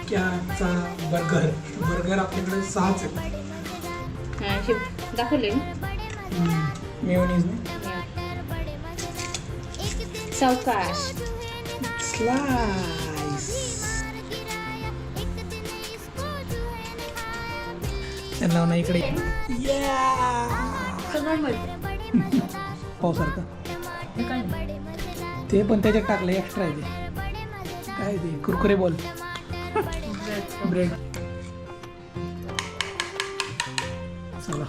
क्याचा burger आपल्याकडे 6च आहेत. दाखवले मेयोनीज सावकाश स्लाइस. त्यांना ना इकडे पावसारखं ते पण त्याच्यात टाकलं एक्स्ट्रा आहे ते काय ते कुरकुरे बॉल ब्रेड चला.